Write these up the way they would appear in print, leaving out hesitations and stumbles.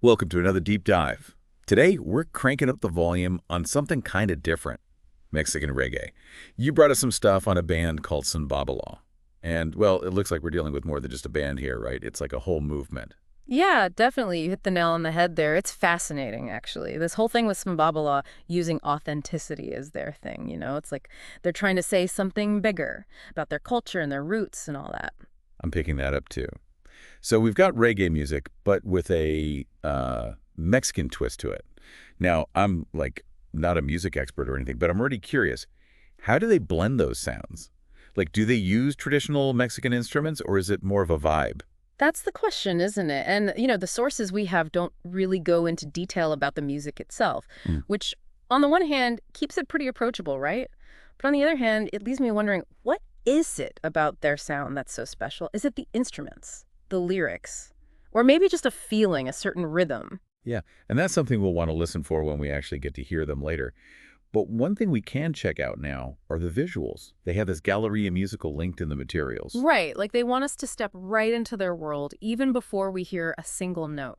Welcome to another deep dive. Today, we're cranking up the volume on something kind of different, Mexican reggae. You brought us some stuff on a band called SunBabalaw. And, well, it looks like we're dealing with more than just a band here, right? It's like a whole movement. Yeah, definitely. You hit the nail on the head there. It's fascinating, actually. This whole thing with SunBabalaw using authenticity as their thing, It's like they're trying to say something bigger about their culture and their roots and all that. I'm picking that up, too. So we've got reggae music, but with a Mexican twist to it. Now, I'm, not a music expert or anything, but I'm already curious. How do they blend those sounds? Do they use traditional Mexican instruments, or is it more of a vibe? That's the question, isn't it? And, the sources we have don't really go into detail about the music itself, Mm. which, on the one hand, keeps it pretty approachable, right? But on the other hand, it leaves me wondering, what is it about their sound that's so special? Is it the instruments, the lyrics, or maybe just a feeling, a certain rhythm? Yeah, and that's something we'll want to listen for when we actually get to hear them later. But one thing we can check out now are the visuals. They have this Galleria musical linked in the materials. Right, like they want us to step right into their world even before we hear a single note.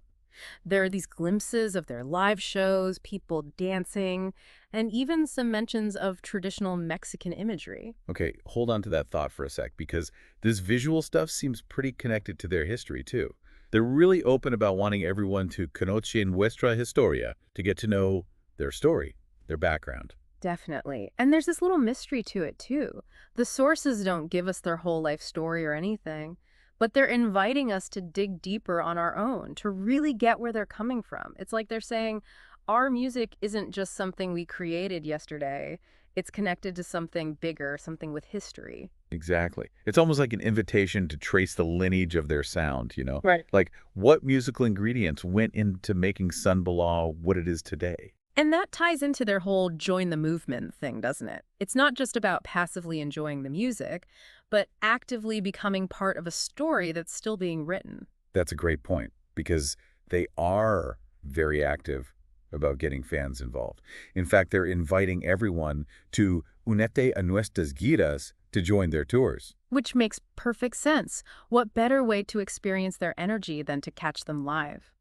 There are these glimpses of their live shows, people dancing, and even some mentions of traditional Mexican imagery. Okay, hold on to that thought for a sec, because this visual stuff seems pretty connected to their history, too. They're really open about wanting everyone to conoce nuestra historia, to get to know their story, their background. Definitely. And there's this little mystery to it, too. The sources don't give us their whole life story or anything, but they're inviting us to dig deeper on our own, to really get where they're coming from. It's like they're saying, our music isn't just something we created yesterday. It's connected to something bigger, something with history. Exactly. It's almost like an invitation to trace the lineage of their sound, you know? Right. Like, what musical ingredients went into making SunBabalaw what it is today? And that ties into their whole join the movement thing, doesn't it? It's not just about passively enjoying the music, but actively becoming part of a story that's still being written. That's a great point, because they are very active about getting fans involved. In fact, they're inviting everyone to unete a nuestras giras to join their tours. Which makes perfect sense. What better way to experience their energy than to catch them live?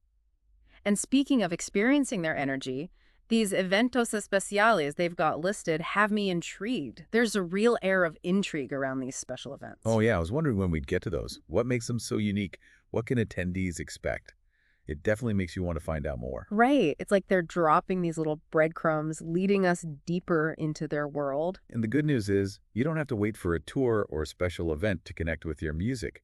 And speaking of experiencing their energy, these eventos especiales they've got listed have me intrigued. There's a real air of intrigue around these special events. Oh yeah, I was wondering when we'd get to those. What makes them so unique? What can attendees expect? It definitely makes you want to find out more. Right. It's like they're dropping these little breadcrumbs, leading us deeper into their world. And the good news is, you don't have to wait for a tour or a special event to connect with your music.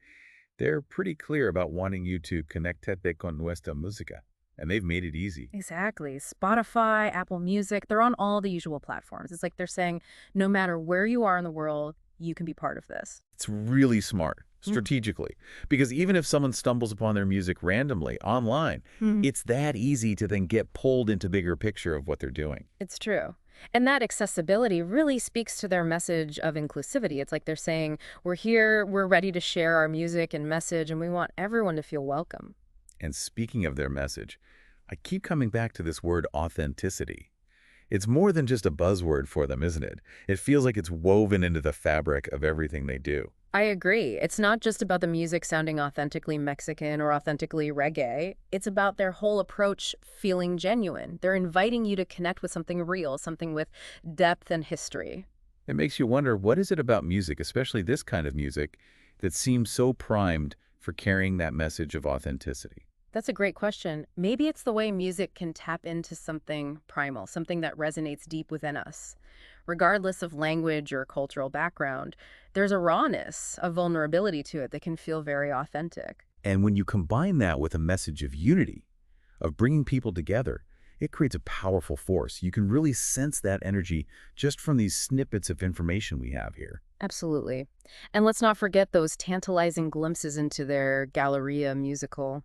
They're pretty clear about wanting you to conectate con nuestra música, and they've made it easy. Exactly. Spotify, Apple Music, they're on all the usual platforms. It's like they're saying, no matter where you are in the world, you can be part of this. It's really smart, Mm. strategically, because even if someone stumbles upon their music randomly online, Mhm. it's that easy to then get pulled into the bigger picture of what they're doing. It's true. And that accessibility really speaks to their message of inclusivity. It's like they're saying, we're here, we're ready to share our music and message, and we want everyone to feel welcome. And speaking of their message, I keep coming back to this word authenticity. It's more than just a buzzword for them, isn't it? It feels like it's woven into the fabric of everything they do. I agree. It's not just about the music sounding authentically Mexican or authentically reggae. It's about their whole approach feeling genuine. They're inviting you to connect with something real, something with depth and history. It makes you wonder, what is it about music, especially this kind of music, that seems so primed for carrying that message of authenticity? That's a great question. Maybe it's the way music can tap into something primal, something that resonates deep within us. Regardless of language or cultural background, there's a rawness, a vulnerability to it that can feel very authentic. And when you combine that with a message of unity, of bringing people together, it creates a powerful force. You can really sense that energy just from these snippets of information we have here. Absolutely. And let's not forget those tantalizing glimpses into their Galleria musical.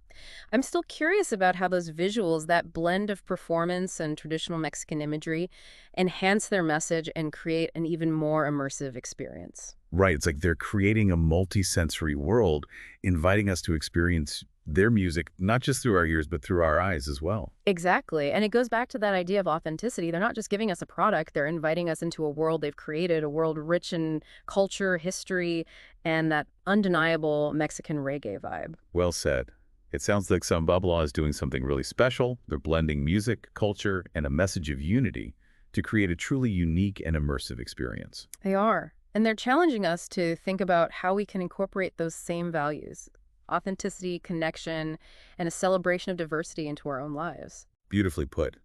I'm still curious about how those visuals, that blend of performance and traditional Mexican imagery, enhance their message and create an even more immersive experience. Right, it's like they're creating a multi-sensory world, inviting us to experience their music, not just through our ears, but through our eyes as well. Exactly. And it goes back to that idea of authenticity. They're not just giving us a product, they're inviting us into a world they've created, a world rich in culture, history, and that undeniable Mexican reggae vibe. Well said. It sounds like SunBabalaw is doing something really special. They're blending music, culture, and a message of unity to create a truly unique and immersive experience. They are. And they're challenging us to think about how we can incorporate those same values, authenticity, connection, and a celebration of diversity into our own lives. Beautifully put.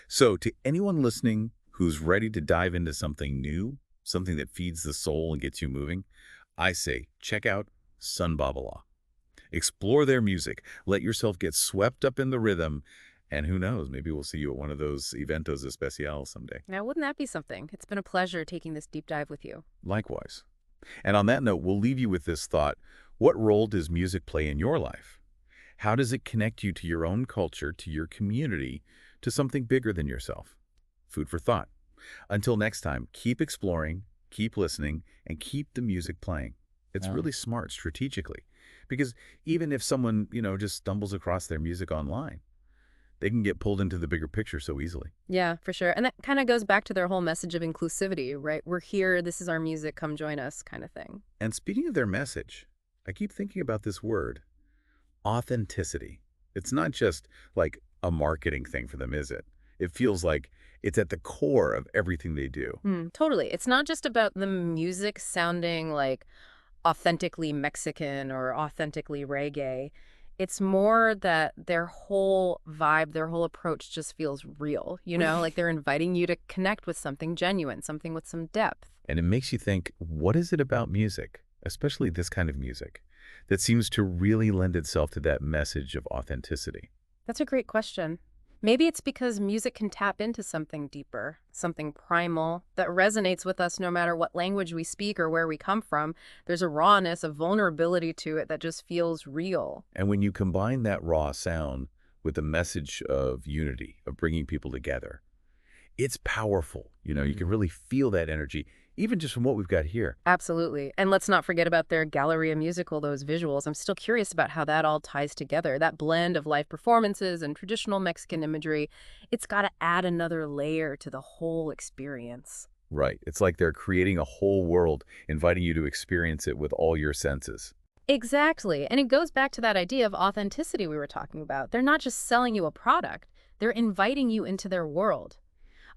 So to anyone listening who's ready to dive into something new, something that feeds the soul and gets you moving, I say check out SunBabalaw. Explore their music, let yourself get swept up in the rhythm, and who knows, maybe we'll see you at one of those eventos especiales someday. Now, wouldn't that be something? It's been a pleasure taking this deep dive with you. Likewise. And on that note, we'll leave you with this thought. What role does music play in your life? How does it connect you to your own culture, to your community, to something bigger than yourself? Food for thought. Until next time, keep exploring, keep listening, and keep the music playing. It's really smart strategically, because even if someone, just stumbles across their music online, they can get pulled into the bigger picture so easily. Yeah, for sure. And that kind of goes back to their whole message of inclusivity, right? We're here, this is our music, come join us kind of thing. And speaking of their message, I keep thinking about this word, authenticity. It's not just like a marketing thing for them, is it? It feels like it's at the core of everything they do. Totally. It's not just about the music sounding like authentically Mexican or authentically reggae. It's more that their whole vibe, their whole approach just feels real, like they're inviting you to connect with something genuine, something with some depth. And it makes you think, what is it about music, especially this kind of music, that seems to really lend itself to that message of authenticity? That's a great question. Maybe it's because music can tap into something deeper, something primal that resonates with us no matter what language we speak or where we come from. There's a rawness, a vulnerability to it that just feels real. And when you combine that raw sound with the message of unity, of bringing people together, it's powerful. You can really feel that energy, even just from what we've got here. Absolutely. And let's not forget about their Galleria musical, those visuals. I'm still curious about how that all ties together. That blend of live performances and traditional Mexican imagery, it's got to add another layer to the whole experience. Right. It's like they're creating a whole world, inviting you to experience it with all your senses. Exactly. And it goes back to that idea of authenticity we were talking about. They're not just selling you a product, they're inviting you into their world.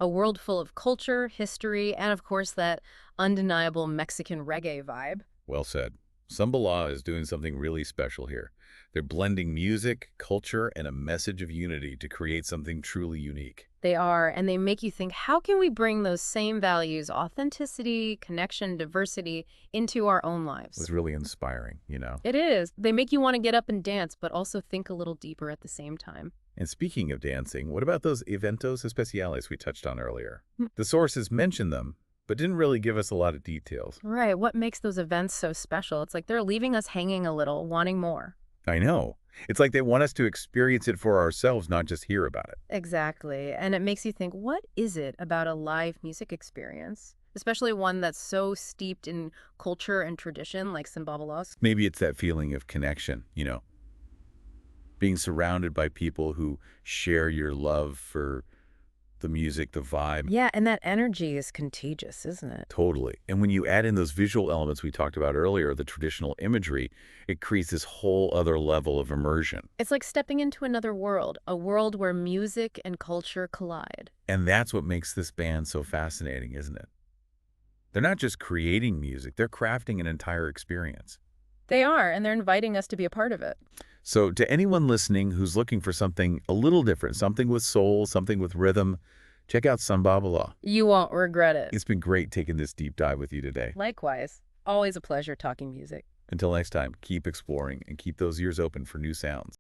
A world full of culture, history, and of course that undeniable Mexican reggae vibe. Well said. SunBabalaw is doing something really special here. They're blending music, culture, and a message of unity to create something truly unique. They are, and they make you think, how can we bring those same values, authenticity, connection, diversity, into our own lives? It's really inspiring, It is. They make you want to get up and dance, but also think a little deeper at the same time. And speaking of dancing, what about those eventos especiales we touched on earlier? The sources mentioned them, but didn't really give us a lot of details. Right. What makes those events so special? It's like they're leaving us hanging a little, wanting more. I know. It's like they want us to experience it for ourselves, not just hear about it. Exactly. And it makes you think, what is it about a live music experience, especially one that's so steeped in culture and tradition like SunBabalaw's? Maybe it's that feeling of connection, being surrounded by people who share your love for the music, the vibe. Yeah, and that energy is contagious, isn't it? Totally. And when you add in those visual elements we talked about earlier, the traditional imagery, it creates this whole other level of immersion. It's like stepping into another world, a world where music and culture collide. And that's what makes this band so fascinating, isn't it? They're not just creating music, they're crafting an entire experience. They are, and they're inviting us to be a part of it. So to anyone listening who's looking for something a little different, something with soul, something with rhythm, check out SunBabalaw. You won't regret it. It's been great taking this deep dive with you today. Likewise. Always a pleasure talking music. Until next time, keep exploring and keep those ears open for new sounds.